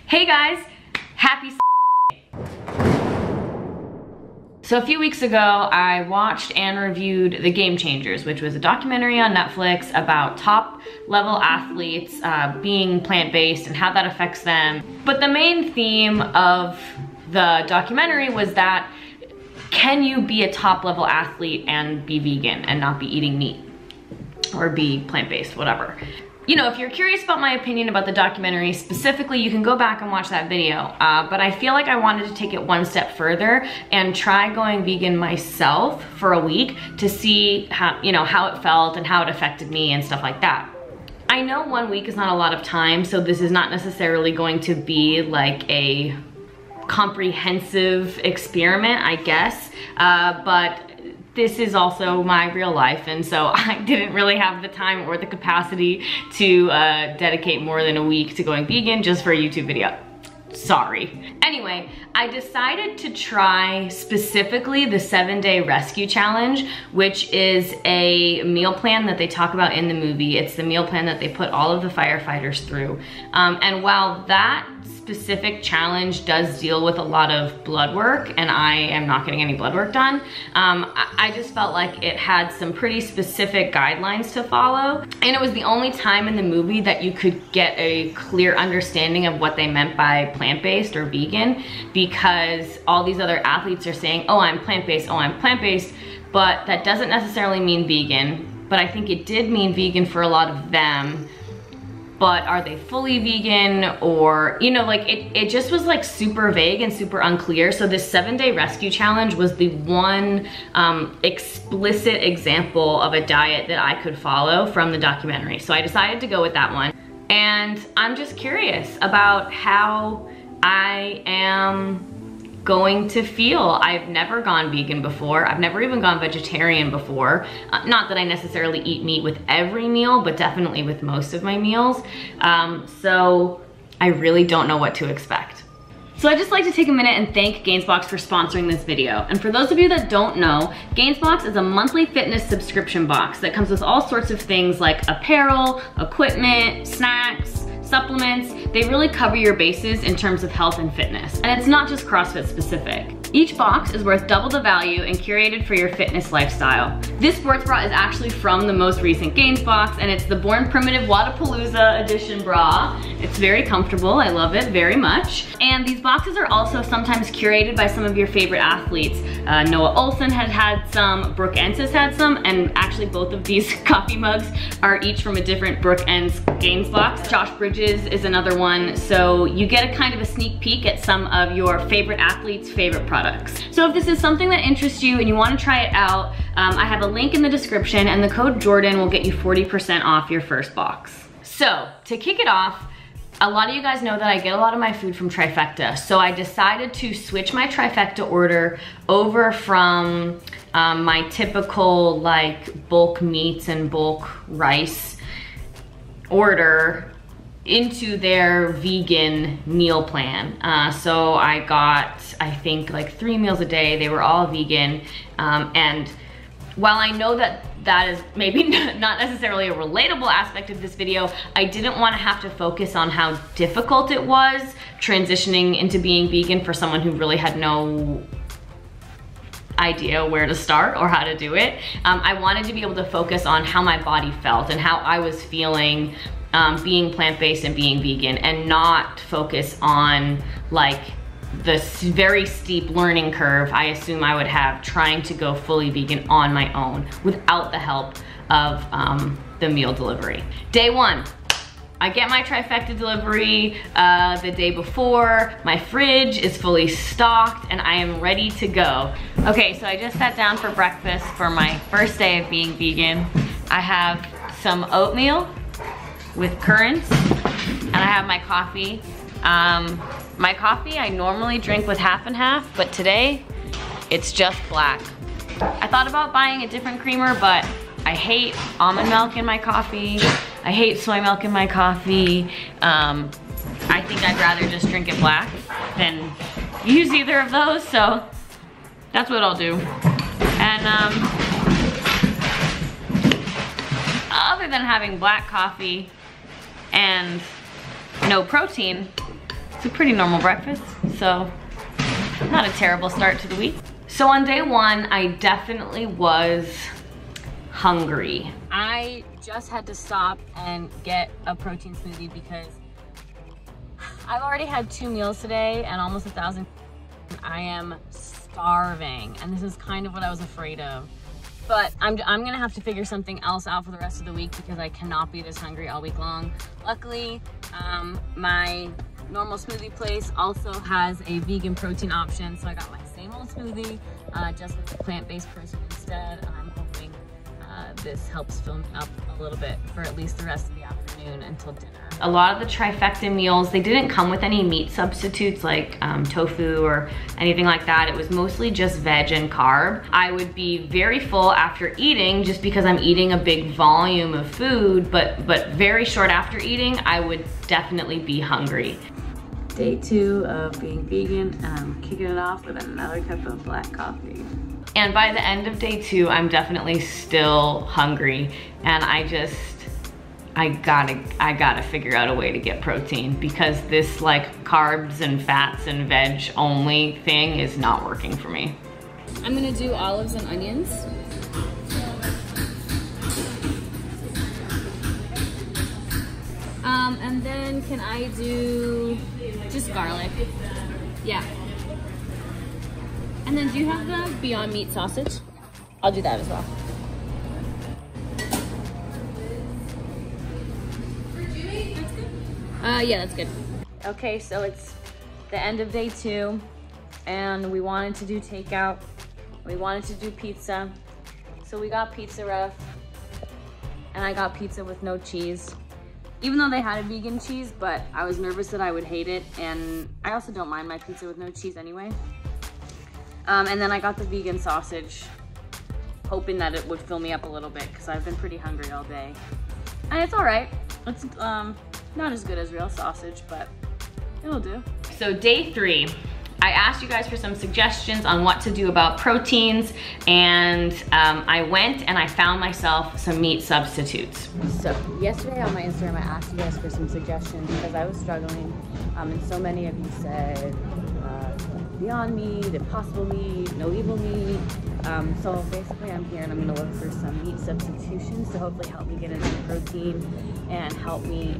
Hey guys, happy So a few weeks ago, I watched and reviewed The Game Changers, which was a documentary on Netflix about top level athletes being plant-based and how that affects them. But the main theme of the documentary was that, can you be a top level athlete and be vegan and not be eating meat or be plant-based, whatever. You know, if you're curious about my opinion about the documentary specifically, you can go back and watch that video. But I feel like I wanted to take it one step further and try going vegan myself for a week to see how, how it felt and how it affected me and stuff like that. I know 1 week is not a lot of time, so this is not necessarily going to be like a comprehensive experiment, I guess, but this is also my real life, and so I didn't really have the time or the capacity to dedicate more than a week to going vegan just for a YouTube video. Sorry. Anyway, I decided to try specifically the 7-day rescue challenge, which is a meal plan that they talk about in the movie. It's the meal plan that they put all of the firefighters through. And while that specific challenge does deal with a lot of blood work, and I am not getting any blood work done, I just felt like it had some pretty specific guidelines to follow. And it was the only time in the movie that you could get a clear understanding of what they meant by plant-based or vegan, because all these other athletes are saying, oh, I'm plant-based, oh, I'm plant-based, but that doesn't necessarily mean vegan. But I think it did mean vegan for a lot of them. But are they fully vegan? Or, like it just was like super vague and super unclear. So this 7-day rescue challenge was the one explicit example of a diet that I could follow from the documentary. So I decided to go with that one. And I'm just curious about how I am going to feel. I've never gone vegan before. I've never even gone vegetarian before. Not that I necessarily eat meat with every meal, but definitely with most of my meals. So I really don't know what to expect. So I'd just like to take a minute and thank Gainsbox for sponsoring this video. And for those of you that don't know, Gainsbox is a monthly fitness subscription box that comes with all sorts of things like apparel, equipment, snacks, supplements. They really cover your bases in terms of health and fitness. And it's not just CrossFit specific. Each box is worth double the value and curated for your fitness lifestyle. This sports bra is actually from the most recent Gains box, and it's the Born Primitive Wadapalooza edition bra. It's very comfortable, I love it very much. And these boxes are also sometimes curated by some of your favorite athletes. Noah Olsen had some, Brooke Ence has had some, and actually both of these coffee mugs are each from a different Brooke Ence Gains box. Josh Bridges is another one, so you get a kind of a sneak peek at some of your favorite athletes' favorite products. So if this is something that interests you and you want to try it out, I have a link in the description, and the code Jordan will get you 40% off your first box. So to kick it off, a lot of you guys know that I get a lot of my food from Trifecta, so I decided to switch my Trifecta order over from my typical like bulk meats and bulk rice order into their vegan meal plan. So I got, I think, like 3 meals a day. They were all vegan. And while I know that that is maybe not necessarily a relatable aspect of this video, I didn't want to have to focus on how difficult it was transitioning into being vegan for someone who really had no idea where to start or how to do it. I wanted to be able to focus on how my body felt and how I was feeling being plant-based and being vegan, and not focus on like the very steep learning curve I assume I would have trying to go fully vegan on my own without the help of the meal delivery. Day one, I get my Trifecta delivery the day before. My fridge is fully stocked and I am ready to go. Okay, so I just sat down for breakfast for my first day of being vegan. I have some oatmeal with currants, and I have my coffee. My coffee I normally drink with half and half, but today it's just black. I thought about buying a different creamer, but I hate almond milk in my coffee. I hate soy milk in my coffee. I think I'd rather just drink it black than use either of those, so that's what I'll do. And other than having black coffee and no protein, it's a pretty normal breakfast, so not a terrible start to the week. So on day one, I definitely was hungry. I just had to stop and get a protein smoothie because I've already had 2 meals today and almost 1,000. I am starving, and this is kind of what I was afraid of. But I'm gonna have to figure something else out for the rest of the week because I cannot be this hungry all week long. Luckily, my normal smoothie place also has a vegan protein option, so I got my same old smoothie, just with plant-based protein instead. I'm hoping this helps fill me up a little bit for at least the rest of the afternoon until dinner. A lot of the trifecta meals, they didn't come with any meat substitutes like tofu or anything like that. It was mostly just veg and carb. I would be very full after eating just because I'm eating a big volume of food, but very short after eating, I would definitely be hungry. Day 2 of being vegan, and I'm kicking it off with another cup of black coffee. And by the end of day 2, I'm definitely still hungry, and I gotta figure out a way to get protein because this like carbs and fats and veg only thing is not working for me. I'm gonna do olives and onions. And then can I do just garlic? Yeah. And then do you have the Beyond Meat sausage? I'll do that as well. Yeah, that's good. Okay, so it's the end of day 2, and we wanted to do takeout. We wanted to do pizza. So we got pizza rough, and I got pizza with no cheese. Even though they had a vegan cheese, but I was nervous that I would hate it, and I also don't mind my pizza with no cheese anyway. And then I got the vegan sausage, hoping that it would fill me up a little bit, because I've been pretty hungry all day. And it's all right. It's not as good as real sausage, but it'll do. So day 3, I asked you guys for some suggestions on what to do about proteins, and I went and I found myself some meat substitutes. So yesterday on my Instagram, I asked you guys for some suggestions because I was struggling, and so many of you said Beyond Meat, Impossible Meat, No Evil Meat. So basically I'm here and I'm gonna look for some meat substitutions to hopefully help me get into protein and help me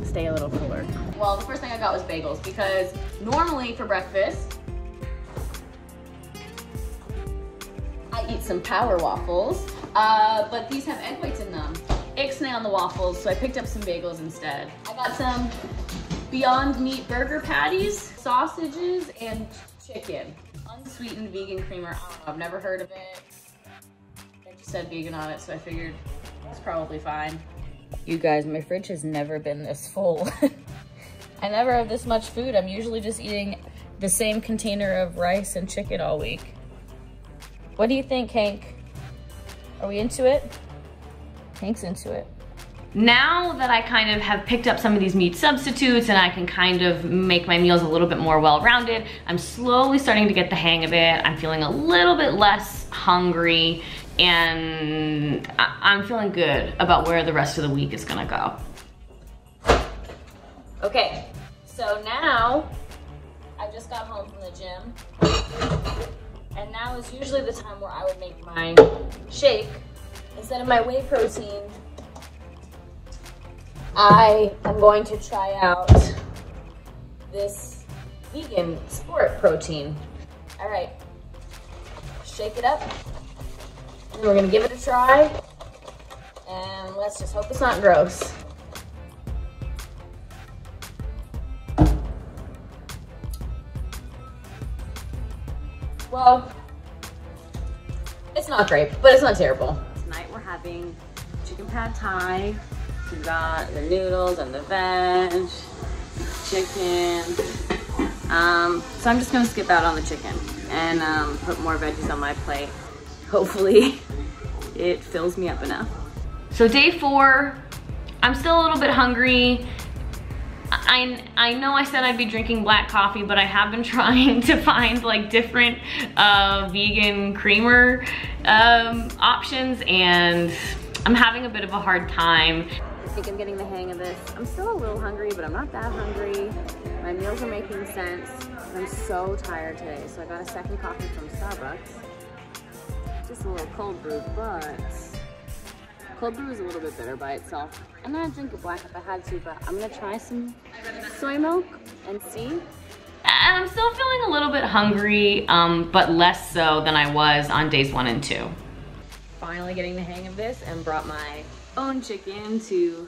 stay a little fuller. Well, the first thing I got was bagels because normally for breakfast, I eat some Power waffles, but these have egg whites in them. Ixnay on the waffles, so I picked up some bagels instead. I got some Beyond Meat burger patties, sausages, and chicken. Unsweetened vegan creamer. I don't know, I've never heard of it. It just said vegan on it, so I figured it's probably fine. You guys, my fridge has never been this full. I never have this much food. I'm usually just eating the same container of rice and chicken all week. What do you think, Hank? Are we into it? Hank's into it. Now that I kind of have picked up some of these meat substitutes and I can kind of make my meals a little bit more well-rounded, I'm slowly starting to get the hang of it. I'm feeling a little bit less hungry, and I'm feeling good about where the rest of the week is gonna go. Okay, so now I just got home from the gym, and now is usually the time where I would make my shake. Instead of my whey protein, I am going to try out this vegan sport protein. All right, shake it up, and we're gonna give it a try, and let's just hope it's not gross. Well, it's not great, but it's not terrible. Tonight we're having chicken pad thai. We've got the noodles and the veg, chicken. So I'm just gonna skip out on the chicken and put more veggies on my plate. Hopefully it fills me up enough. So day 4, I'm still a little bit hungry. I know I said I'd be drinking black coffee, but I have been trying to find like different vegan creamer options, and I'm having a bit of a hard time. I think I'm getting the hang of this. I'm still a little hungry, but I'm not that hungry. My meal guys are making sense. I'm so tired today, so I got a second coffee from Starbucks. Just a little cold brew, but cold brew is a little bit bitter by itself. I'm gonna drink a black if I had to, but I'm gonna try some soy milk and see. And I'm still feeling a little bit hungry, but less so than I was on days 1 and 2. Finally getting the hang of this and brought my own chicken to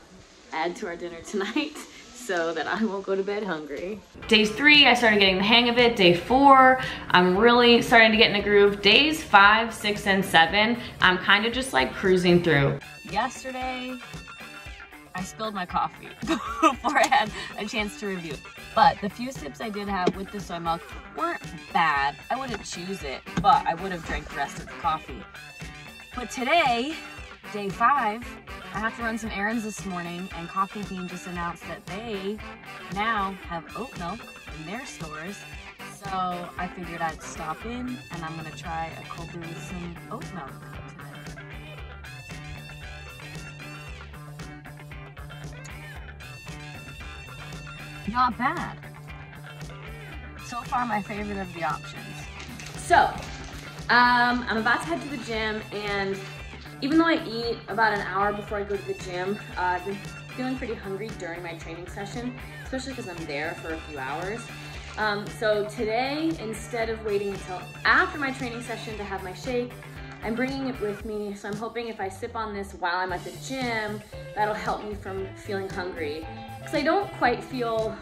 add to our dinner tonight so that I won't go to bed hungry. Days 3, I started getting the hang of it. Day 4, I'm really starting to get in a groove. Days 5, 6, and 7, I'm kind of just like cruising through. Yesterday, I spilled my coffee before I had a chance to review it. But the few sips I did have with the soy milk weren't bad. I wouldn't choose it, but I would have drank the rest of the coffee. But today, day 5, I have to run some errands this morning, and Coffee Bean just announced that they now have oat milk in their stores. So I figured I'd stop in, and I'm gonna try a cold brew with some oat milk today. Not bad. So far, my favorite of the options. So, I'm about to head to the gym, and even though I eat about an hour before I go to the gym, I've been feeling pretty hungry during my training session, especially because I'm there for a few hours. So today, instead of waiting until after my training session to have my shake, I'm bringing it with me. So I'm hoping if I sip on this while I'm at the gym, that'll help me from feeling hungry. Because I don't quite feel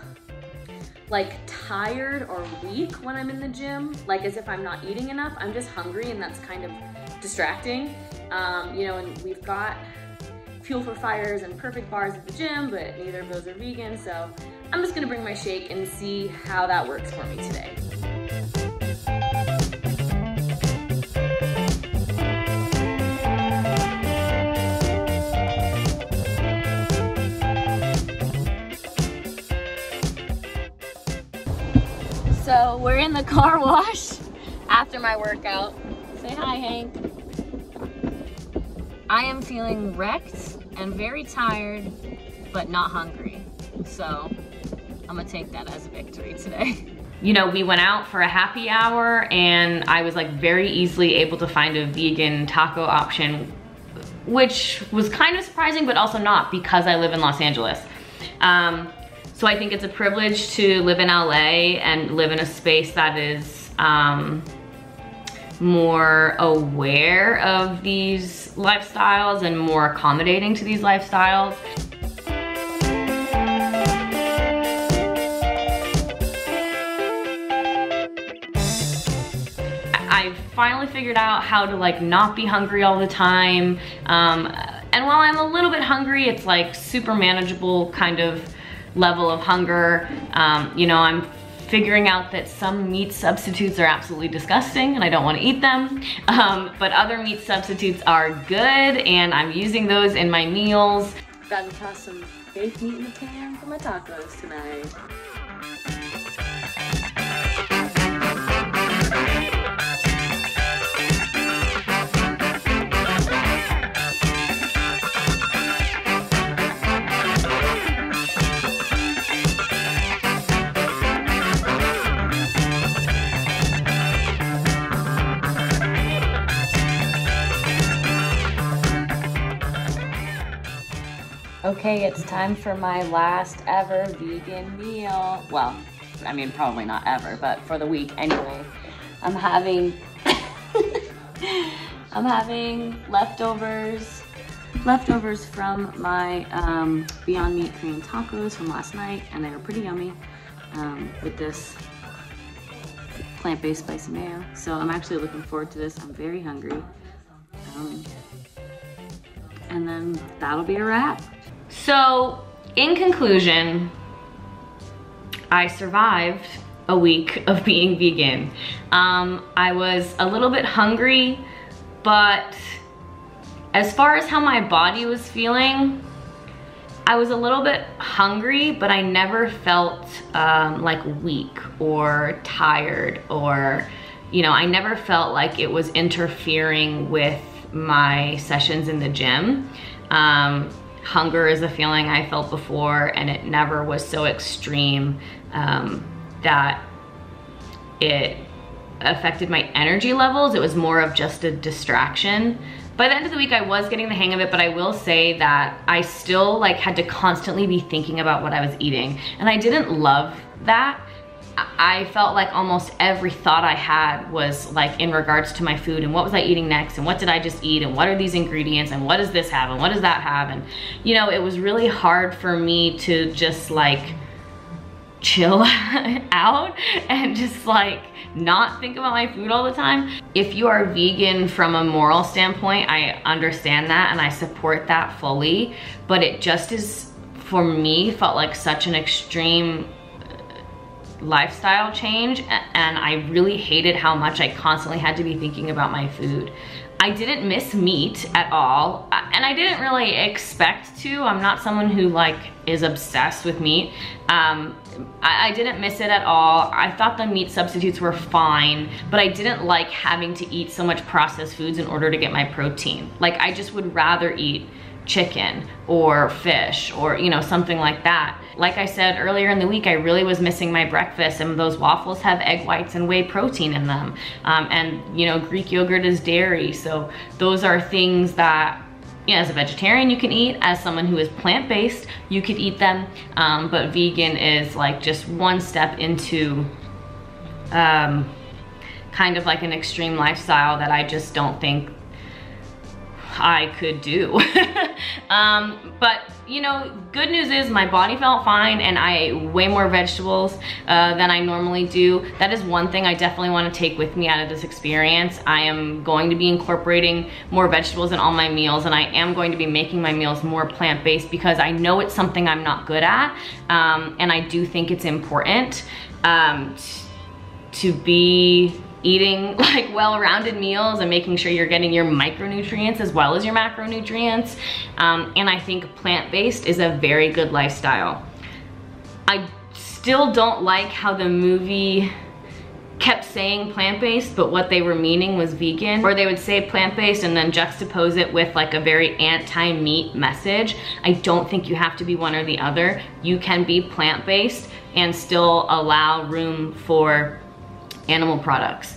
like tired or weak when I'm in the gym, like as if I'm not eating enough. I'm just hungry, and that's kind of distracting. You know, and we've got Fuel for Fires and Perfect bars at the gym, but neither of those are vegan, so I'm just gonna bring my shake and see how that works for me today. So we're in the car wash after my workout. Say hi, Hank. I am feeling wrecked and very tired, but not hungry. So I'm gonna take that as a victory today. You know, we went out for a happy hour, and I was like very easily able to find a vegan taco option, which was kind of surprising, but also not, because I live in Los Angeles. So I think it's a privilege to live in LA and live in a space that is more aware of these lifestyles and more accommodating to these lifestyles. I finally figured out how to like not be hungry all the time. And while I'm a little bit hungry, it's like super manageable kind of level of hunger. You know, I'm figuring out that some meat substitutes are absolutely disgusting and I don't want to eat them. But other meat substitutes are good, and I'm using those in my meals. Got to toss some baked meat in the pan for my tacos tonight. Okay, it's time for my last ever vegan meal. Well, I mean, probably not ever, but for the week anyway. I'm having leftovers from my Beyond Meat Korean tacos from last night, and they were pretty yummy with this plant-based spicy mayo. So I'm actually looking forward to this. I'm very hungry. And then that'll be a wrap. So, in conclusion, I survived a week of being vegan. I was a little bit hungry, but as far as how my body was feeling, I was a little bit hungry, but I never felt like weak or tired, or, you know, I never felt like it was interfering with my sessions in the gym. Hunger is a feeling I felt before, and it never was so extreme that it affected my energy levels. It was more of just a distraction. By the end of the week, I was getting the hang of it, but I will say that I still like had to constantly be thinking about what I was eating. And I didn't love that. I felt like almost every thought I had was like in regards to my food and what was I eating next and what did I just eat and what are these ingredients and what does this have and what does that have. And you know, it was really hard for me to just like chill out and just like not think about my food all the time. If you are vegan from a moral standpoint, I understand that and I support that fully, but it just is, for me, felt like such an extreme lifestyle change, and I really hated how much I constantly had to be thinking about my food. I didn't miss meat at all, and I didn't really expect to. I'm not someone who like is obsessed with meat. I didn't miss it at all. I thought the meat substitutes were fine, but I didn't like having to eat so much processed foods in order to get my protein. Like I just would rather eat chicken or fish or, you know, something like that. Like I said earlier in the week, I really was missing my breakfast, and those waffles have egg whites and whey protein in them. And you know, Greek yogurt is dairy. So those are things that, you know, as a vegetarian you can eat. As someone who is plant-based, you could eat them. But vegan is like just one step into kind of like an extreme lifestyle that I just don't think I could do. But you know, good news is my body felt fine and I ate way more vegetables than I normally do. That is one thing I definitely want to take with me out of this experience. I am going to be incorporating more vegetables in all my meals, and I am going to be making my meals more plant-based because I know it's something I'm not good at, and I do think it's important to be eating like well-rounded meals and making sure you're getting your micronutrients as well as your macronutrients. And I think plant-based is a very good lifestyle. I still don't like how the movie kept saying plant-based, but what they were meaning was vegan, or they would say plant-based and then juxtapose it with like a very anti-meat message. I don't think you have to be one or the other. You can be plant-based and still allow room for animal products.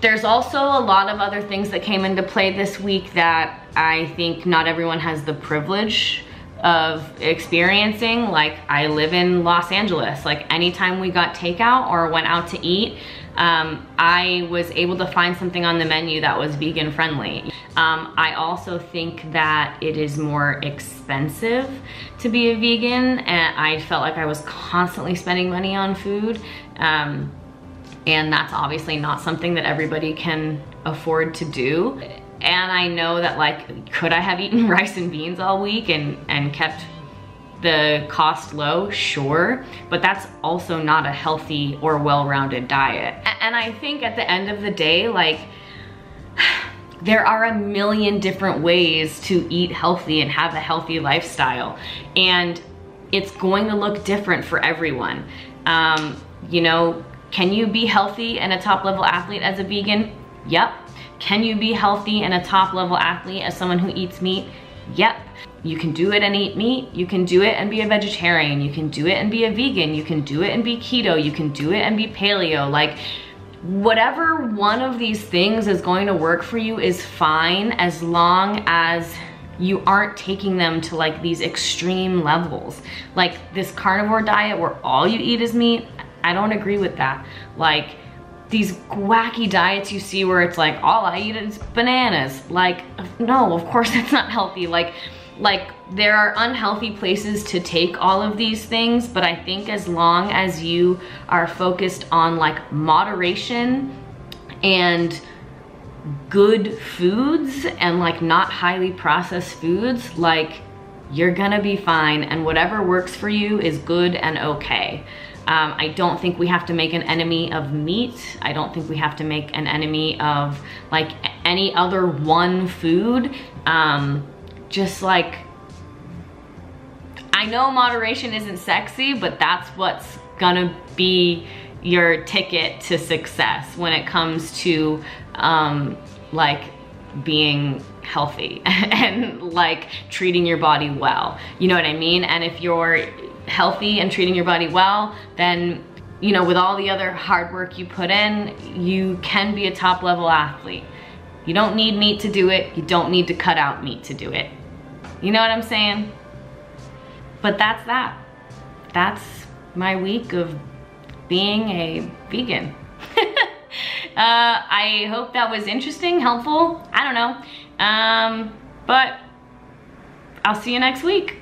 There's also a lot of other things that came into play this week that I think not everyone has the privilege of experiencing. Like, I live in Los Angeles. Like, anytime we got takeout or went out to eat, I was able to find something on the menu that was vegan friendly. I also think that it is more expensive to be a vegan, and I felt like I was constantly spending money on food. And that's obviously not something that everybody can afford to do. And I know that, like, could I have eaten rice and beans all week and kept the cost low? Sure, but that's also not a healthy or well-rounded diet. And I think at the end of the day, like, there are a million different ways to eat healthy and have a healthy lifestyle. And it's going to look different for everyone. You know, can you be healthy and a top level athlete as a vegan? Yep. Can you be healthy and a top level athlete as someone who eats meat? Yep. You can do it and eat meat. You can do it and be a vegetarian. You can do it and be a vegan. You can do it and be keto. You can do it and be paleo. Like, whatever one of these things is going to work for you is fine, as long as you aren't taking them to like these extreme levels. Like this carnivore diet where all you eat is meat, I don't agree with that. Like, these wacky diets you see where it's like, all I eat is bananas. Like, no, of course that's not healthy. Like there are unhealthy places to take all of these things, but I think as long as you are focused on like moderation and good foods and like not highly processed foods, like, you're gonna be fine, and whatever works for you is good and okay. I don't think we have to make an enemy of meat. I don't think we have to make an enemy of like any other one food. Just like, I know moderation isn't sexy, but that's what's gonna be your ticket to success when it comes to like being healthy and like treating your body well. You know what I mean? And if you're healthy and treating your body well, then you know, with all the other hard work you put in, you can be a top level athlete. You don't need meat to do it. You don't need to cut out meat to do it. You know what I'm saying? But that's that. That's my week of being a vegan. I hope that was interesting, helpful. I don't know. But I'll see you next week.